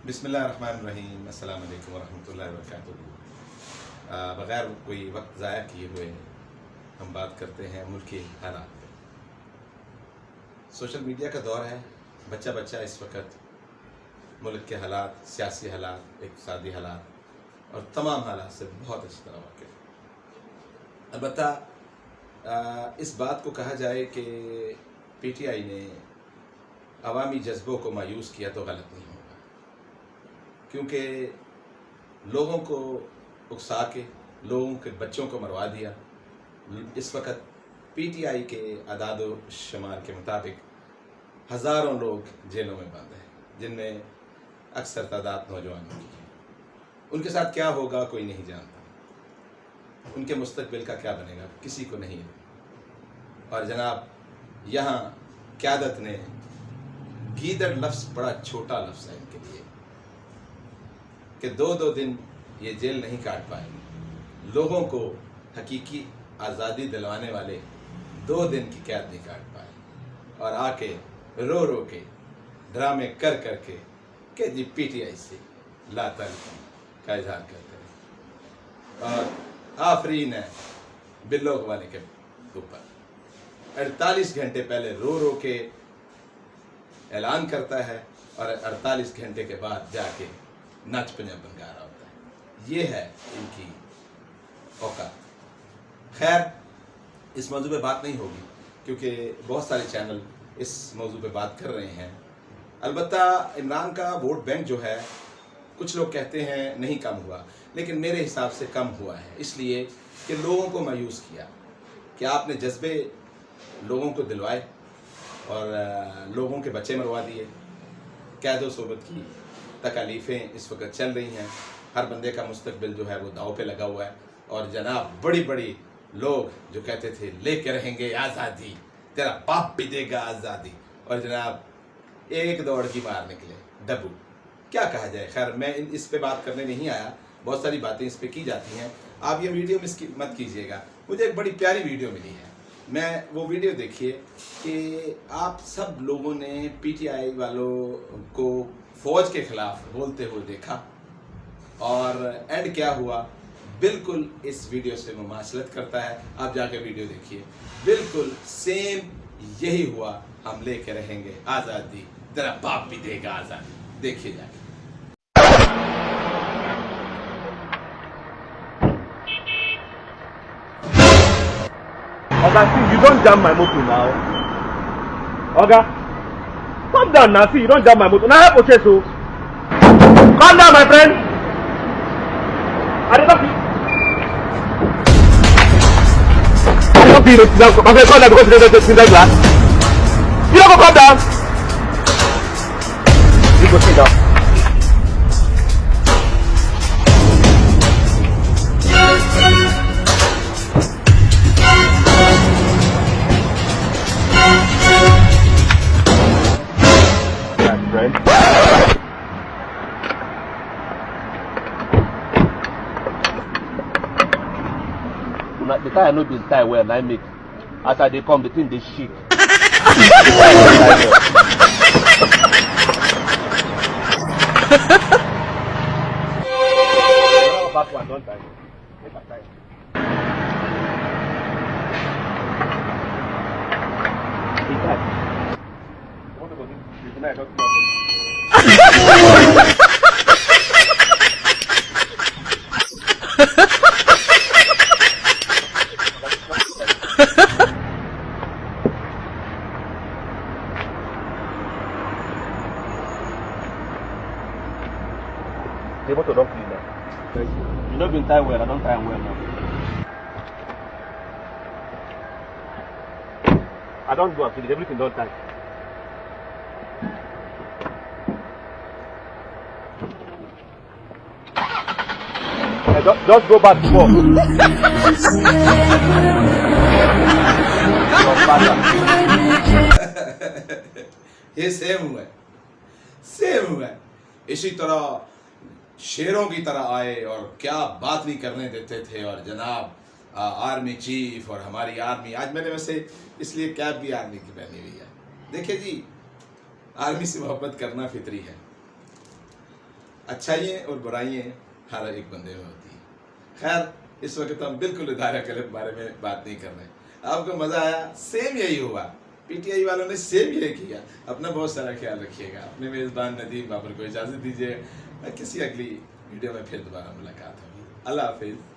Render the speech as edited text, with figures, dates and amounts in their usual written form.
बिस्मिल्लाहिर्रहमानिर्रहीम। अस्सलाम वालेकुम वरहमतुल्लाहि वबरकातुहू। बग़ैर कोई वक्त ज़ाया किए हुए हम बात करते हैं मुल्की हालात पे। सोशल मीडिया का दौर है। बच्चा बच्चा इस वक्त मुल्क के हालात, सियासी हालात, इक़्तिसादी हालात और तमाम हालात से बहुत अच्छी तरह वाकिफ़ है। अलबत्ता इस बात को कहा जाए कि PTI ने अवामी जज्बों को मायूस किया तो गलत नहीं होगा, क्योंकि लोगों को उकसा के लोगों के बच्चों को मरवा दिया। इस वक्त PTI के अदाद शुमार के मुताबिक हज़ारों लोग जेलों में बंद हैं, जिनमें अक्सर तादाद नौजवानों की है। उनके साथ क्या होगा कोई नहीं जानता, उनके मुस्तकबिल का क्या बनेगा किसी को नहीं है। और जनाब यहाँ क़यादत ने गीदड़ लफ्ज़ बड़ा छोटा लफ्ज़ है इनके लिए कि दो दिन ये जेल नहीं काट पाए। लोगों को हकीकी आज़ादी दिलवाने वाले 2 दिन की कैद नहीं काट पाए और आके रो रो के ड्रामे कर के कि जी PTI से लाताल्लुक़ का इजहार करते हैं। और आफरीन है बिल्लो वाले के ऊपर 48 घंटे पहले रो रो के ऐलान करता है और 48 घंटे के बाद जाके नाच पंजाब बनगा रहा होता है। ये है इनकी औकात। खैर, इस मौजू पे बात नहीं होगी क्योंकि बहुत सारे चैनल इस मौजू पे बात कर रहे हैं। अलबत्ता इमरान का वोट बैंक जो है, कुछ लोग कहते हैं नहीं कम हुआ, लेकिन मेरे हिसाब से कम हुआ है, इसलिए कि लोगों को मायूस किया कि आपने जज्बे लोगों को दिलवाए और लोगों के बच्चे मरवा दिए। कैद सोबत की तकालीफ़ें इस वक्त चल रही हैं, हर बंदे का मुस्तकबिल जो है वो दाव पे लगा हुआ है। और जनाब बड़ी बड़ी लोग जो कहते थे लेके रहेंगे आज़ादी, तेरा बाप भी देगा आज़ादी, और जनाब एक दौड़ की मार निकले डब्बू। क्या कहा जाए। खैर, मैं इस पे बात करने नहीं आया, बहुत सारी बातें इस पे की जाती हैं, आप ये वीडियो मिस मत कीजिएगा। मुझे एक बड़ी प्यारी वीडियो मिली है, मैं वो वीडियो देखिए कि आप सब लोगों ने PTI वालों को फ़ौज के ख़िलाफ़ बोलते हुए देखा और एंड क्या हुआ बिल्कुल इस वीडियो से मुमासलत करता है। आप जाके वीडियो देखिए, बिल्कुल सेम यही हुआ। हम लेके रहेंगे आज़ादी, तेरा बाप भी देगा आज़ादी। देखिए जाके। Oga, see, you don't jam my motor now. Oga, calm down now. See, you don't jam my motor. Now help okay, so calm down, my friend. I don't know. I don't feel it. My friend, calm down because you don't glass. You don't go calm down. You go sit down. The tire no be tire well, I make. As I dey come, the thing dey shake. Back one, don't tie. Make a tie. He tie. What about this? Tonight, don't come. The motor don't clean now. You don't been tie well, I don't tie well now. I don't go and finish, everything don't tie. Just go back to work. ये same हुआ है। इसी तरह शेरों की तरह आए और क्या बात नहीं करने देते थे। और जनाब आर्मी चीफ और हमारी आर्मी, आज मैंने वैसे इसलिए कैब भी आर्मी की पहनी हुई है। देखिए जी, आर्मी से मोहब्बत करना फितरी है। اچھائییں اور برائییں ہر ایک بندے میں ہوتی ہیں. خیر اس وقت ہم بالکل ادارہ کلب کے بارے میں بات نہیں کر رہے. آپ کو مزہ آیا؟ سیم یہی ہوا. پی ٹی آئی والوں نے سیم یہ کیا. اپنا بہت سارا خیال رکھیے گا. اپنے میزبان ندیم بابر کو اجازت دیجیے. کسی اگلی ویڈیو میں پھر دوبارہ ملاقات ہوگی. اللہ حافظ.